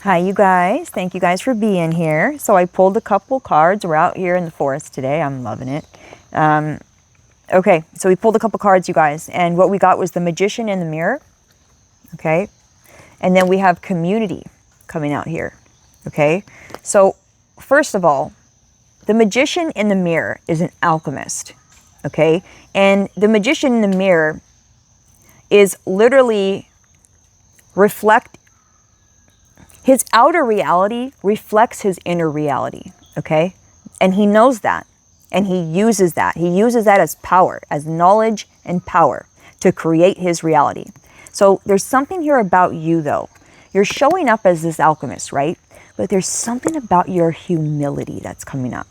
Hi, you guys. Thank you guys for being here. So I pulled a couple cards. We're out here in the forest today. I'm loving it. Okay, so we pulled a couple cards, you guys. And what we got was the Magician in the Mirror. Okay. And then we have Community coming out here. Okay. So first of all, the Magician in the Mirror is an alchemist. Okay. And the Magician in the Mirror is literally his outer reality reflects his inner reality, okay? And he knows that, and he uses that. He uses that as power, as knowledge and power to create his reality. So there's something here about you, though. You're showing up as this alchemist, right? But there's something about your humility that's coming up.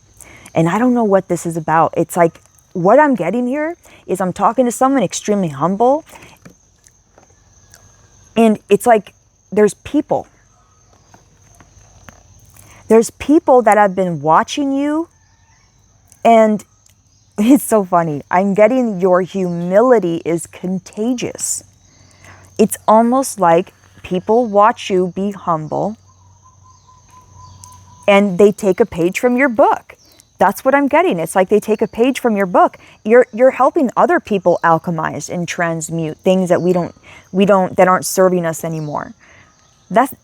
And I don't know what this is about. It's like, what I'm getting here is I'm talking to someone extremely humble, and it's like there's people that have been watching you, and it's so funny. I'm getting your humility is contagious. It's almost like people watch you be humble and they take a page from your book. That's what I'm getting. It's like they take a page from your book. You're helping other people alchemize and transmute things that that aren't serving us anymore.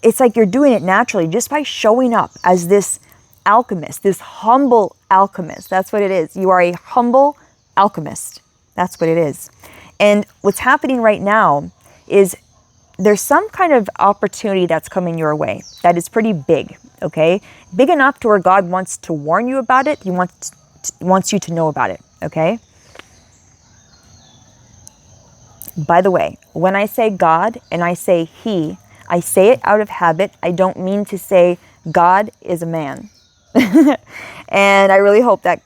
It's like you're doing it naturally just by showing up as this alchemist, this humble alchemist. That's what it is. You are a humble alchemist. That's what it is. And what's happening right now is there's some kind of opportunity that's coming your way that is pretty big, okay? Big enough to where God wants to warn you about it. He wants you to know about it, okay? By the way, when I say God and I say He, I say it out of habit. I don't mean to say God is a man. And I really hope that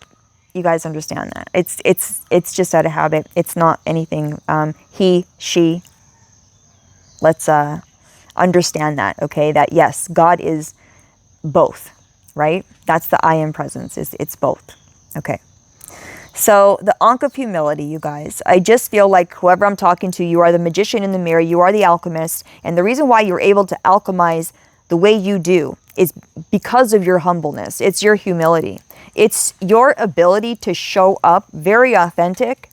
you guys understand that. It's just out of habit. It's not anything he, she. Let's understand that, okay? That yes, God is both, right? That's the I am presence. It's both. Okay. So the Ankh of Humility, you guys, I just feel like whoever I'm talking to, you are the Magician in the Mirror, you are the alchemist, and the reason why you're able to alchemize the way you do is because of your humbleness. It's your humility. It's your ability to show up very authentic,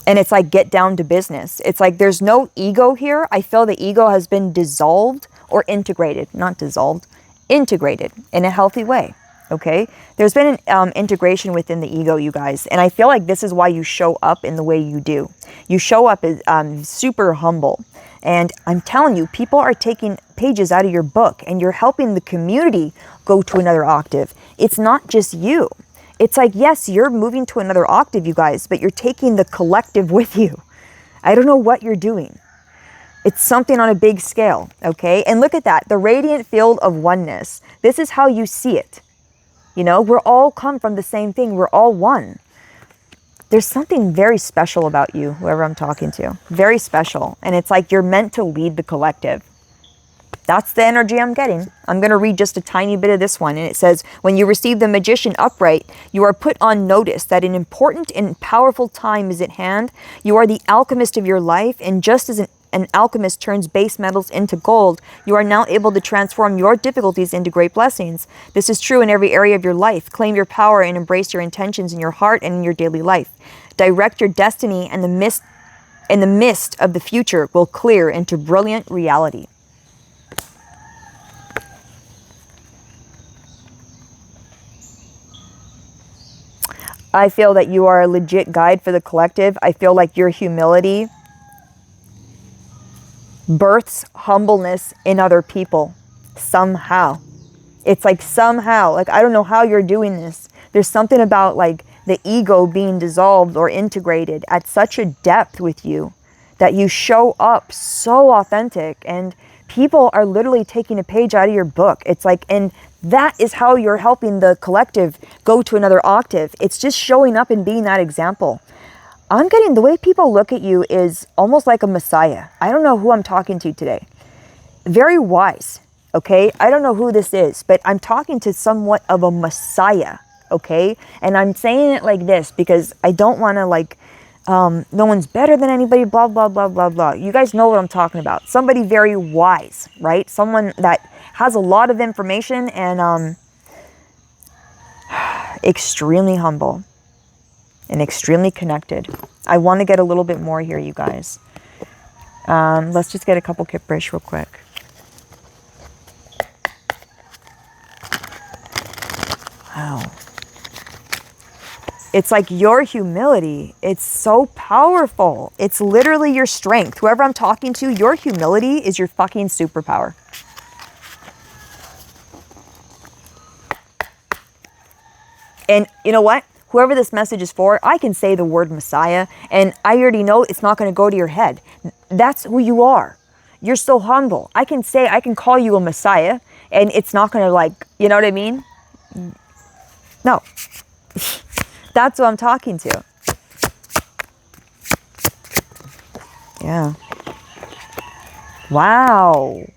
and it's like get down to business. It's like there's no ego here. I feel the ego has been dissolved or integrated, not dissolved, integrated in a healthy way. Okay, there's been an integration within the ego, you guys, and I feel like this is why you show up in the way you do. You show up as super humble, and I'm telling you, people are taking pages out of your book, and you're helping the community go to another octave. It's not just you. It's like, yes, you're moving to another octave, you guys, but you're taking the collective with you. I don't know what you're doing. It's something on a big scale, okay? And look at that, the radiant field of oneness. This is how you see it. You know, we're all come from the same thing. We're all one. There's something very special about you, whoever I'm talking to. Very special. And it's like you're meant to lead the collective. That's the energy I'm getting. I'm going to read just a tiny bit of this one. And it says, when you receive the Magician upright, you are put on notice that an important and powerful time is at hand. You are the alchemist of your life. And just as an alchemist turns base metals into gold, you are now able to transform your difficulties into great blessings. This is true in every area of your life. Claim your power and embrace your intentions in your heart and in your daily life. Direct your destiny, and the mist of the future will clear into brilliant reality. I feel that you are a legit guide for the collective. I feel like your humility births humbleness in other people somehow. It's like somehow, like I don't know how you're doing this. There's something about like the ego being dissolved or integrated at such a depth with you that you show up so authentic, and people are literally taking a page out of your book. It's like, and that is how you're helping the collective go to another octave. It's just showing up and being that example. I'm getting the way people look at you is almost like a messiah. I don't know who I'm talking to today. Very wise, okay? I don't know who this is, but I'm talking to somewhat of a messiah, okay? And I'm saying it like this because I don't want to like No one's better than anybody, blah, blah, blah, blah, blah. You guys know what I'm talking about. Somebody very wise, right? Someone that has a lot of information and extremely humble and extremely connected. I want to get a little bit more here, you guys. Let's just get a couple Kipperish real quick. Wow. It's like your humility. It's so powerful. It's literally your strength. Whoever I'm talking to, your humility is your fucking superpower. And you know what? Whoever this message is for, I can say the word Messiah, and I already know it's not going to go to your head. That's who you are. You're so humble. I can call you a Messiah, and it's not going to, like, you know what I mean? No. That's who I'm talking to. Yeah. Wow.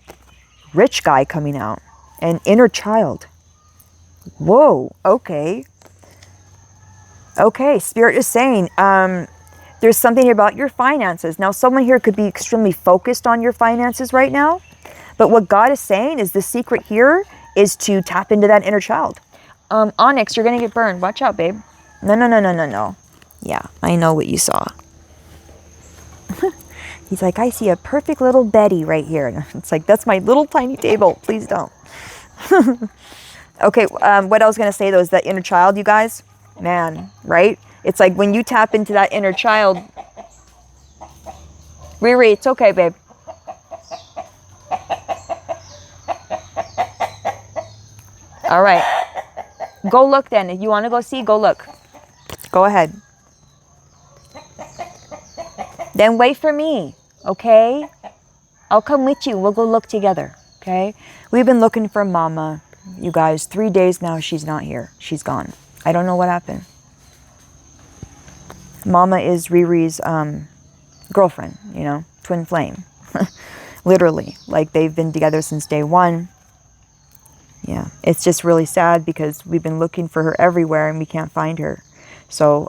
Rich guy coming out. An inner child. Whoa. Okay. Okay. Spirit is saying, there's something here about your finances. Now, someone here could be extremely focused on your finances right now. But what God is saying is the secret here is to tap into that inner child. Onyx, you're going to get burned. Watch out, babe. No. Yeah, I know what you saw. He's like, I see a perfect little Betty right here. And it's like, that's my little tiny table. Please don't. Okay, what I was going to say, though, is that inner child, you guys. Man, right? It's like when you tap into that inner child. Riri, it's okay, babe. All right. Go look then. If you want to go see, go look. Go ahead. Then wait for me, okay? I'll come with you. We'll go look together, okay? We've been looking for Mama, you guys. 3 days now, she's not here. She's gone. I don't know what happened. Mama is Riri's girlfriend, you know, twin flame. Literally, like they've been together since day one. Yeah, it's just really sad because we've been looking for her everywhere and we can't find her. So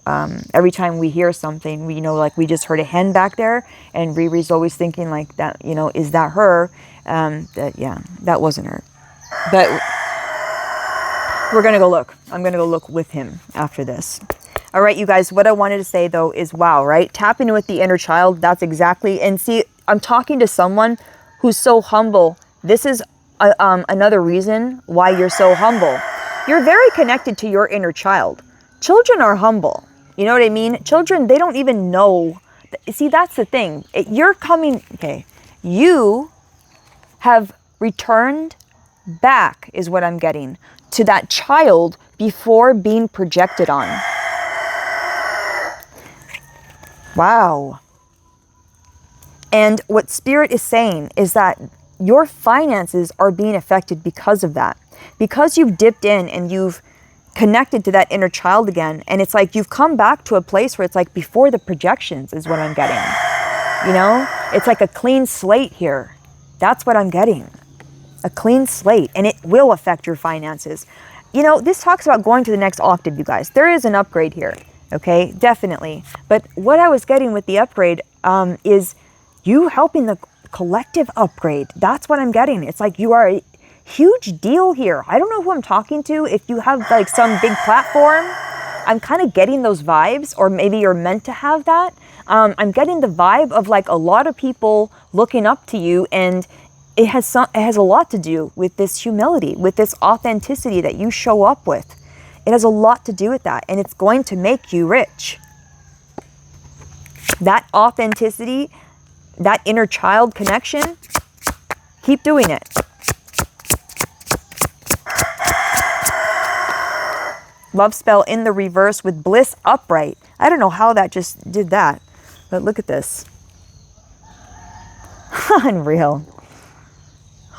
every time we hear something, we know, like we just heard a hen back there, and Riri's always thinking like that, you know, is that her? That wasn't her. But we're going to go look. I'm going to go look with him after this. All right, you guys, what I wanted to say though is, wow, right? Tapping with the inner child, that's exactly, and see, I'm talking to someone who's so humble. This is another reason why you're so humble. You're very connected to your inner child. Children are humble. You know what I mean? Children, they don't even know. See, that's the thing. You're coming, okay, you have returned back, is what I'm getting, to that child before being projected on. Wow. And what Spirit is saying is that your finances are being affected because of that. Because you've dipped in and you've connected to that inner child again, and it's like you've come back to a place where it's like before the projections is what I'm getting. You know? It's like a clean slate here. That's what I'm getting. A clean slate, and it will affect your finances. You know, this talks about going to the next octave, you guys. There is an upgrade here, okay? Definitely. But what I was getting with the upgrade is you helping the collective upgrade. That's what I'm getting. It's like you are a huge deal here. I don't know who I'm talking to. If you have like some big platform, I'm kind of getting those vibes, or maybe you're meant to have that. I'm getting the vibe of like a lot of people looking up to you, and it has a lot to do with this humility, with this authenticity that you show up with. It has a lot to do with that, and it's going to make you rich. That authenticity, that inner child connection, keep doing it. Love spell in the reverse with bliss upright. I don't know how that just did that, but look at this. Unreal.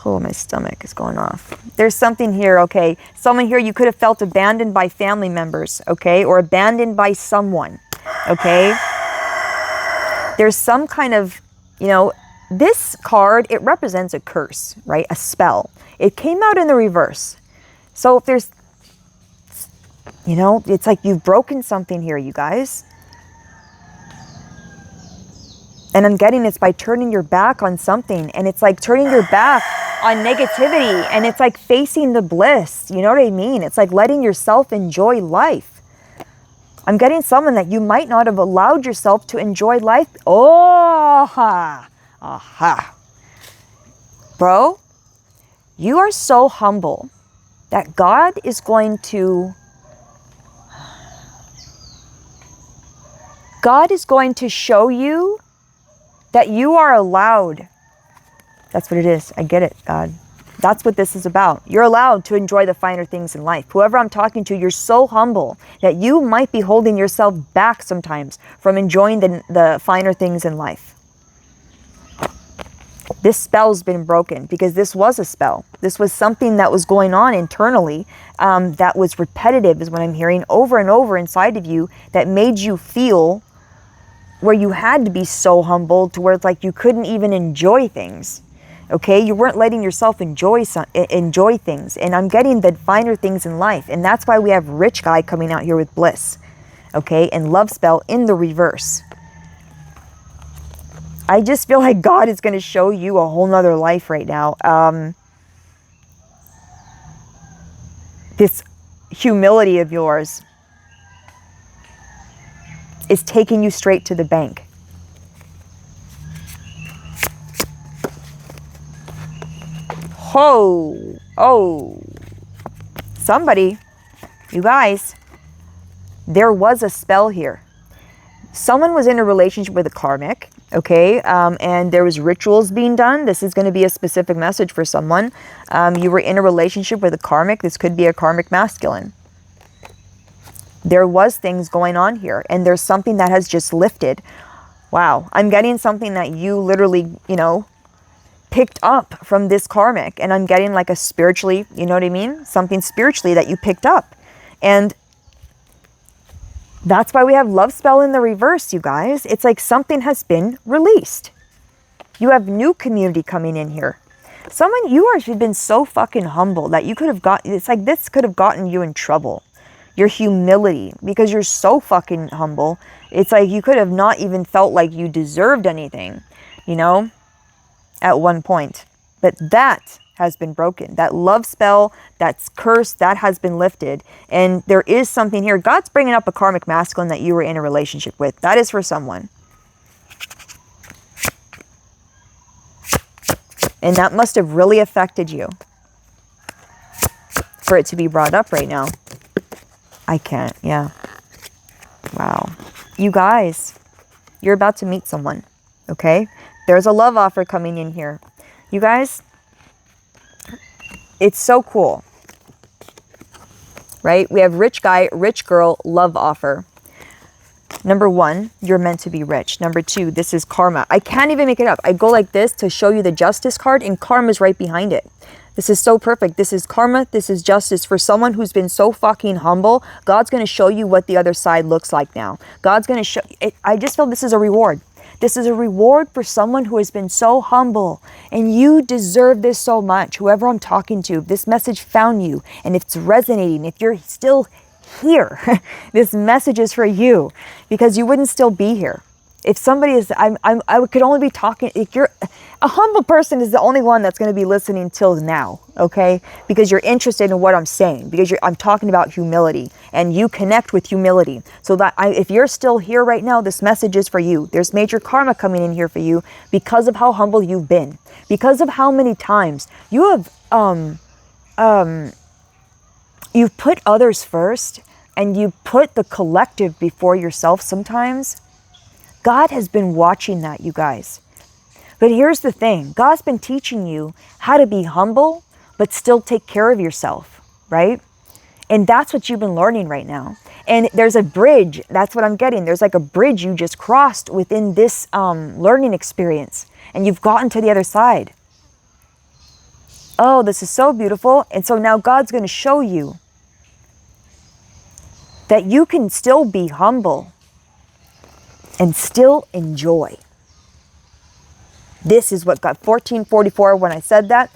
Oh, my stomach is going off. There's something here, okay? Someone here, you could have felt abandoned by family members, okay? Or abandoned by someone, okay? There's some kind of, you know, this card, it represents a curse, right? A spell. It came out in the reverse. So if there's, you know, it's like you've broken something here, you guys. And I'm getting it's by turning your back on something. And it's like turning your back on negativity. And it's like facing the bliss. You know what I mean? It's like letting yourself enjoy life. I'm getting someone that you might not have allowed yourself to enjoy life. Oh, ha. Aha. Bro, you are so humble that God is going to show you that you are allowed. That's what it is. I get it, God. That's what this is about. You're allowed to enjoy the finer things in life. Whoever I'm talking to, you're so humble that you might be holding yourself back sometimes from enjoying the finer things in life. This spell's been broken because this was a spell. This was something that was going on internally that was repetitive, is what I'm hearing, over and over inside of you, that made you feel where you had to be so humble to where it's like you couldn't even enjoy things. Okay, you weren't letting yourself enjoy things. And I'm getting the finer things in life. And that's why we have rich guy coming out here with bliss. Okay, and love spell in the reverse. I just feel like God is going to show you a whole nother life right now. This humility of yours is taking you straight to the bank. Oh, somebody, you guys, there was a spell here. Someone was in a relationship with a karmic, okay, and there was rituals being done. This is going to be a specific message for someone. You were in a relationship with a karmic. This could be a karmic masculine. There was things going on here, and there's something that has just lifted. Wow, I'm getting something that you literally, picked up from this karmic, and I'm getting like a spiritually, you know what I mean? Something spiritually that you picked up. And that's why we have love spell in the reverse, you guys. It's like something has been released. You have new community coming in here. Someone, you have been so fucking humble that you could have it's like this could have gotten you in trouble. Your humility, because you're so fucking humble. It's like you could have not even felt like you deserved anything, at one point. But that has been broken. That love spell, that's cursed, that has been lifted. And there is something here. God's bringing up a karmic masculine that you were in a relationship with. That is for someone. And that must have really affected you for it to be brought up right now. I can't, yeah. Wow. You guys, you're about to meet someone, okay? There's a love offer coming in here. You guys, it's so cool, right? We have rich guy, rich girl, love offer. Number one, you're meant to be rich. Number two, this is karma. I can't even make it up. I go like this to show you the justice card, and karma's right behind it. This is so perfect. This is karma. This is justice. For someone who's been so fucking humble, God's going to show you what the other side looks like now. God's going to show it. I just feel this is a reward. This is a reward for someone who has been so humble, and you deserve this so much. Whoever I'm talking to, if this message found you and if it's resonating, if you're still here, this message is for you, because you wouldn't still be here. If somebody is, I could only be talking, if you're, a humble person is the only one that's going to be listening till now, okay? Because you're interested in what I'm saying, because I'm talking about humility, and you connect with humility. So that if you're still here right now, this message is for you. There's major karma coming in here for you because of how humble you've been, because of how many times you have, you've put others first, and you put the collective before yourself sometimes. God has been watching that, you guys. But here's the thing. God's been teaching you how to be humble, but still take care of yourself, right? And that's what you've been learning right now. And there's a bridge. That's what I'm getting. There's like a bridge you just crossed within this learning experience. And you've gotten to the other side. Oh, this is so beautiful. And so now God's going to show you that you can still be humble and still enjoy. This is what got 1444 when I said that.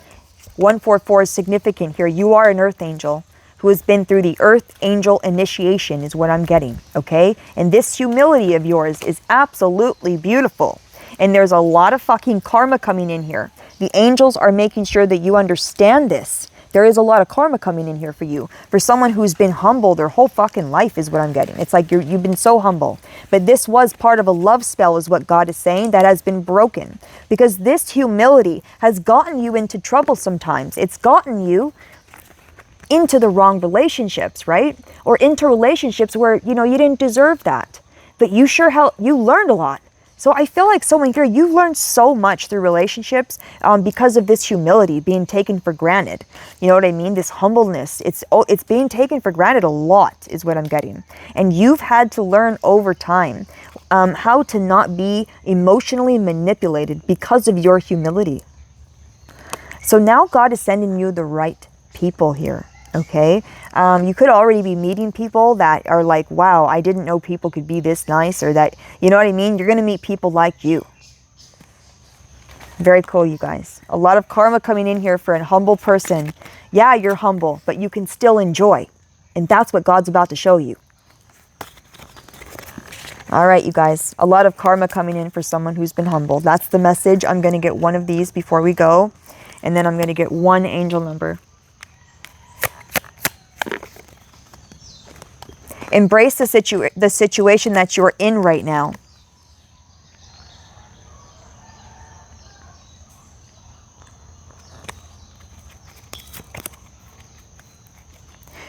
144 is significant here. You are an earth angel who has been through the earth angel initiation is what I'm getting, okay? And this humility of yours is absolutely beautiful. And there's a lot of fucking karma coming in here. The angels are making sure that you understand this. There is a lot of karma coming in here for you. For someone who's been humble their whole fucking life is what I'm getting. It's like you've been so humble. But this was part of a love spell is what God is saying that has been broken. Because this humility has gotten you into trouble sometimes. It's gotten you into the wrong relationships, right? Or into relationships where, you know, you didn't deserve that. But you you learned a lot. So I feel like someone here, you learned so much through relationships because of this humility being taken for granted. You know what I mean? This humbleness, it's being taken for granted a lot is what I'm getting. And you've had to learn over time how to not be emotionally manipulated because of your humility. So now God is sending you the right people here. Okay, you could already be meeting people that are like, wow, I didn't know people could be this nice, or that, you know what I mean? You're going to meet people like you. Very cool, you guys. A lot of karma coming in here for a humble person. Yeah, you're humble, but you can still enjoy. And that's what God's about to show you. All right, you guys. A lot of karma coming in for someone who's been humble. That's the message. I'm going to get one of these before we go. And then I'm going to get one angel number. Embrace the situation that you're in right now.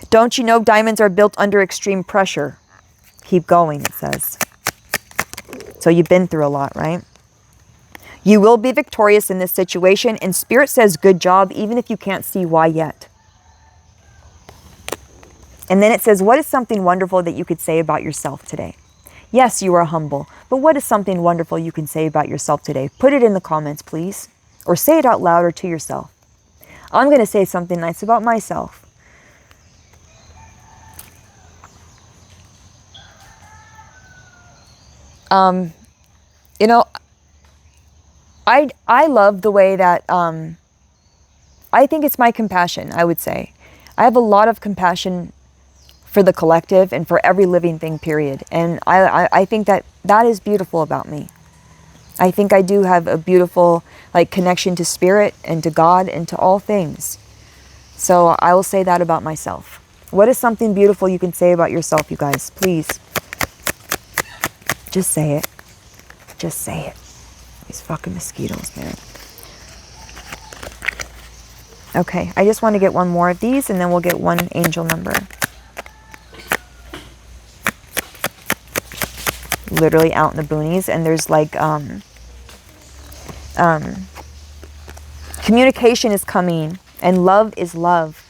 Don't you know diamonds are built under extreme pressure? Keep going, it says. So you've been through a lot, right? You will be victorious in this situation, and Spirit says good job, even if you can't see why yet. And then it says, what is something wonderful that you could say about yourself today? Yes, you are humble, but what is something wonderful you can say about yourself today? Put it in the comments, please. Or say it out loud or to yourself. I'm going to say something nice about myself. You know, I love the way that, I think it's my compassion, I would say. I have a lot of compassion for the collective and for every living thing, period. And I think that that is beautiful about me. I think I do have a beautiful connection to Spirit and to God and to all things. So I will say that about myself. What is something beautiful you can say about yourself, you guys? Please. Just say it. Just say it. These fucking mosquitoes, man. Okay, I just want to get one more of these and then we'll get one angel number. Literally out in the boonies, and there's communication is coming and love is love.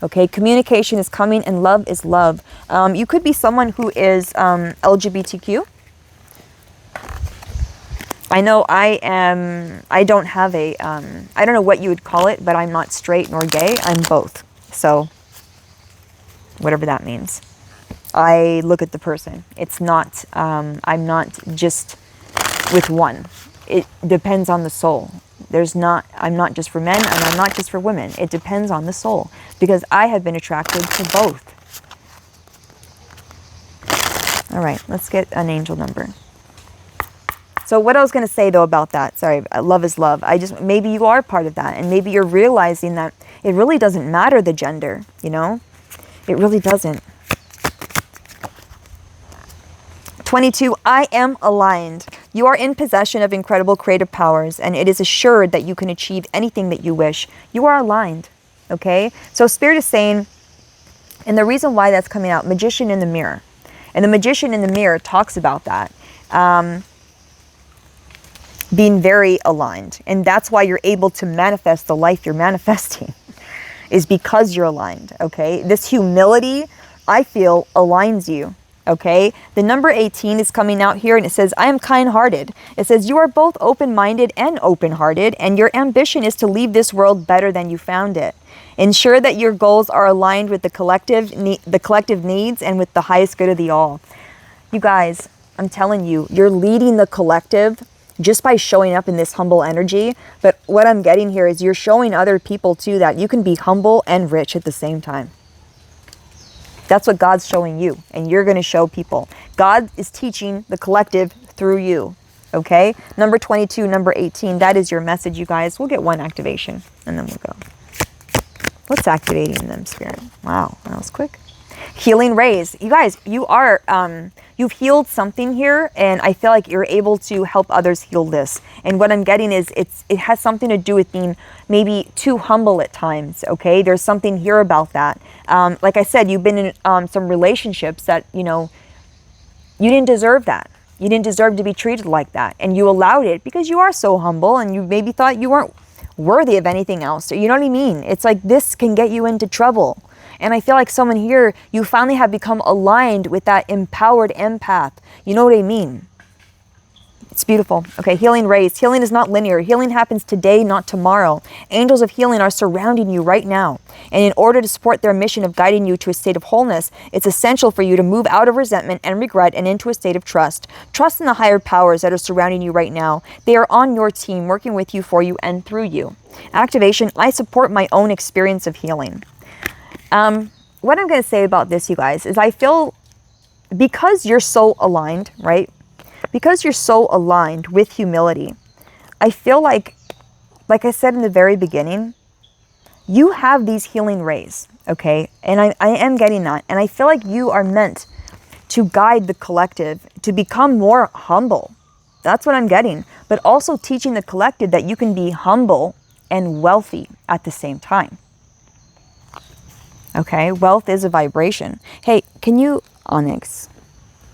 Okay, communication is coming and love is love. You could be someone who is LGBTQ. I know I don't have a, I don't know what you would call it, but I'm not straight nor gay. I'm both. So whatever that means. I look at the person. It's not, I'm not just with one. It depends on the soul. I'm not just for men and I'm not just for women. It depends on the soul because I have been attracted to both. All right, let's get an angel number. So what I was going to say though about that, sorry, love is love. Maybe you are part of that and maybe you're realizing that it really doesn't matter the gender, you know? It really doesn't. 22, I am aligned. You are in possession of incredible creative powers, and it is assured that you can achieve anything that you wish. You are aligned, okay? So Spirit is saying, and the reason why that's coming out, Magician in the Mirror. And the Magician in the Mirror talks about that, being very aligned. And that's why you're able to manifest the life you're manifesting, is because you're aligned, okay? This humility, I feel, aligns you. Okay, the number 18 is coming out here and it says, I am kind-hearted. It says, you are both open-minded and open-hearted, and your ambition is to leave this world better than you found it. Ensure that your goals are aligned with the collective needs and with the highest good of the all. You guys, I'm telling you, you're leading the collective just by showing up in this humble energy. But what I'm getting here is you're showing other people too that you can be humble and rich at the same time. That's what God's showing you, and you're going to show people. God is teaching the collective through you. Okay? Number 22, number 18, that is your message, you guys. We'll get one activation and then we'll go. What's activating them, Spirit? Wow, that was quick. Healing rays. You guys, you are, you've healed something here, and I feel like you're able to help others heal this. And what I'm getting is it has something to do with being maybe too humble at times, okay? There's something here about that. Like I said, you've been in some relationships that, you know, you didn't deserve that. You didn't deserve to be treated like that. And you allowed it because you are so humble and you maybe thought you weren't worthy of anything else. You know what I mean? It's like this can get you into trouble. And I feel like someone here, you finally have become aligned with that empowered empath. You know what I mean? It's beautiful. Okay, healing rays. Healing is not linear. Healing happens today, not tomorrow. Angels of healing are surrounding you right now. And in order to support their mission of guiding you to a state of wholeness, it's essential for you to move out of resentment and regret and into a state of trust. Trust in the higher powers that are surrounding you right now. They are on your team, working with you, for you, and through you. Activation. I support my own experience of healing. What I'm going to say about this, you guys, is I feel because you're so aligned, right? Because you're so aligned with humility, I feel like I said in the very beginning, you have these healing rays, okay? And I am getting that. And I feel like you are meant to guide the collective to become more humble. That's what I'm getting. But also teaching the collective that you can be humble and wealthy at the same time. Okay, wealth is a vibration. Hey, can you, Onyx?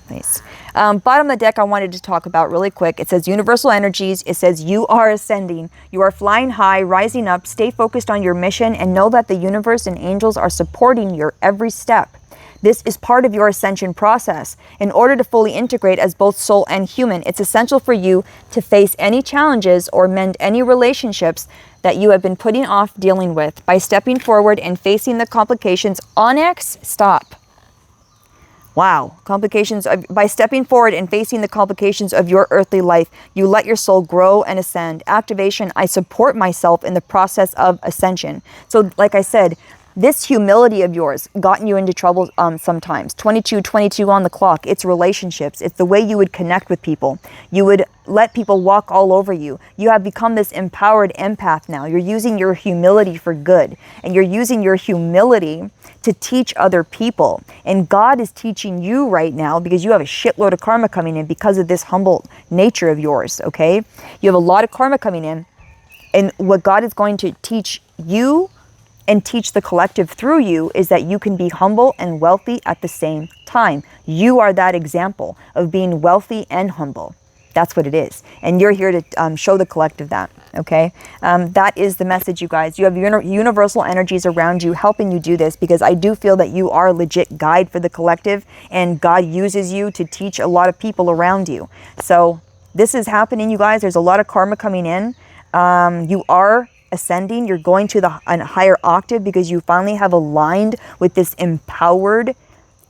Nice. Bottom of the deck I wanted to talk about really quick. It says universal energies. It says you are ascending. You are flying high, rising up. Stay focused on your mission and know that the universe and angels are supporting your every step. This is part of your ascension process. In order to fully integrate as both soul and human, it's essential for you to face any challenges or mend any relationships that you have been putting off dealing with. By stepping forward and facing the complications, Onyx, stop. Wow, by stepping forward and facing the complications of your earthly life, you let your soul grow and ascend. Activation, I support myself in the process of ascension. So like I said, this humility of yours gotten you into trouble sometimes. 22 on the clock. It's relationships. It's the way you would connect with people. You would let people walk all over you. You have become this empowered empath now. You're using your humility for good. And you're using your humility to teach other people. And God is teaching you right now because you have a shitload of karma coming in because of this humble nature of yours, okay? You have a lot of karma coming in. And what God is going to teach you and teach the collective through you is that you can be humble and wealthy at the same time. You are that example of being wealthy and humble. That's what it is. And you're here to show the collective that, okay? That is the message, you guys. You have universal energies around you helping you do this because I do feel that you are a legit guide for the collective and God uses you to teach a lot of people around you. So this is happening, you guys. There's a lot of karma coming in. You are ascending. You're going to a higher octave because you finally have aligned with this empowered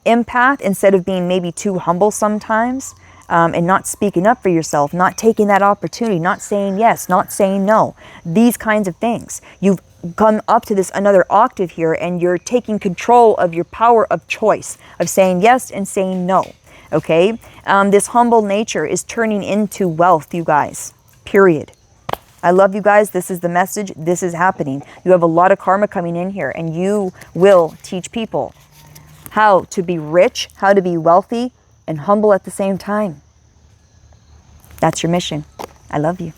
empath instead of being maybe too humble sometimes and not speaking up for yourself, not taking that opportunity, not saying yes, not saying no, these kinds of things. You've come up to this another octave here and you're taking control of your power of choice, of saying yes and saying no, okay? This humble nature is turning into wealth, you guys, period. I love you guys. This is the message. This is happening. You have a lot of karma coming in here and you will teach people how to be rich, how to be wealthy and humble at the same time. That's your mission. I love you.